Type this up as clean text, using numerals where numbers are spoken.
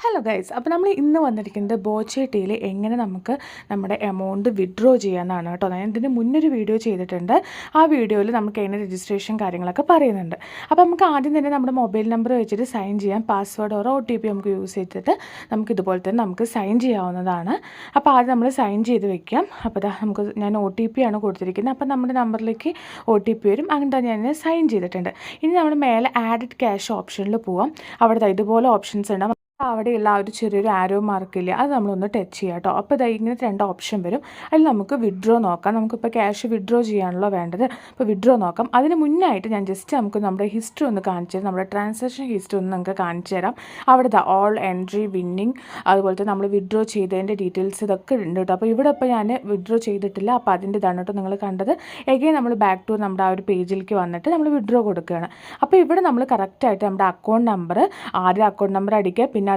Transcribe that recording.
Hello guys, അപ്പോൾ നമ്മൾ ഇന്ന് വന്നിരിക്കുന്നത് ബോച്ചേട്ടിയിൽ എങ്ങനെ നമുക്ക് നമ്മുടെ എമൗണ്ട് വിഡ്രോ ചെയ്യാമെന്നാണ് കേട്ടോ. ഞാൻ ഇതിന് മുന്നൊരു വീഡിയോ ചെയ്തിട്ടുണ്ട്. ആ വീഡിയോയിൽ നമുക്ക് അതിൻ്റെ രജിസ്ട്രേഷൻ കാര്യങ്ങളൊക്കെ പറയുന്നുണ്ട്. അപ്പോൾ നമുക്ക് ആദ്യം തന്നെ നമ്മുടെ മൊബൈൽ നമ്പർ വെച്ചിട്ട് സൈൻ ചെയ്യാം. പാസ്വേഡ് ഓർ OTP നമുക്ക് യൂസ് ചെയ്തിട്ട് നമുക്ക് ഇതുപോലെ തന്നെ നമുക്ക് സൈൻ ചെയ്യാവുന്നതാണ്. അപ്പോൾ ആദ്യം നമ്മൾ സൈൻ ചെയ്ത് വെക്കാം. അപ്പോൾ ഞാൻ OTP ആണ് കൊടുത്തിരിക്കുന്നത്. അപ്പോൾ നമ്മുടെ നമ്പറിലേക്ക് OTP വരും. അങ്ങനെ ഞാൻ സൈൻ ചെയ്തിട്ടുണ്ട്. ഇനി നമ്മൾ മേലെ ആഡഡ് ക്യാഷ് ഓപ്ഷനിൽ പോവാം. അവിടെ ഇതുപോലെ ഓപ്ഷൻസ് ഉണ്ട്. അവിടെയുള്ള ആ ഒരു ചെറിയൊരു ആരോ മാർക്കില്ലേ, അത് നമ്മളൊന്ന് ടച്ച് ചെയ്യാം കേട്ടോ. അപ്പോൾ ഇങ്ങനത്തെ 2 ഓപ്ഷൻ വരും. അതിൽ നമുക്ക് വിഡ്രോ നോക്കാം. നമുക്കിപ്പോൾ ക്യാഷ് വിഡ്രോ ചെയ്യാണല്ലോ വേണ്ടത്. അപ്പോൾ വിഡ്രോ നോക്കാം. അതിന് മുന്നായിട്ട് ഞാൻ ജസ്റ്റ് നമുക്ക് നമ്മുടെ ഹിസ്റ്ററി ഒന്ന് കാണിച്ചു തരാം. നമ്മുടെ ട്രാൻസാക്ഷൻ ഹിസ്റ്ററി ഒന്ന് നമുക്ക് കാണിച്ചു തരാം. അവിടെ ഓൾ എൻട്രി, വിന്നിങ്, അതുപോലത്തെ നമ്മൾ വിഡ്രോ ചെയ്തതിൻ്റെ ഡീറ്റെയിൽസ് ഇതൊക്കെ ഉണ്ട് കേട്ടോ. അപ്പോൾ ഇവിടെ ഇപ്പോൾ ഞാൻ വിഡ്രോ ചെയ്തിട്ടില്ല. അപ്പോൾ അതിൻ്റെ ഇതാണ് കേട്ടോ നിങ്ങൾ കണ്ടത്. എഗെയിൻ നമ്മൾ ബാക്ക് ടു നമ്മുടെ ആ ഒരു പേജിലേക്ക് വന്നിട്ട് നമ്മൾ വിഡ്രോ കൊടുക്കുകയാണ്. അപ്പോൾ ഇവിടെ നമ്മൾ കറക്റ്റായിട്ട് നമ്മുടെ അക്കൗണ്ട് നമ്പർ, ആദ്യം അക്കൗണ്ട് നമ്പർ അടിക്കുക, പിന്നെ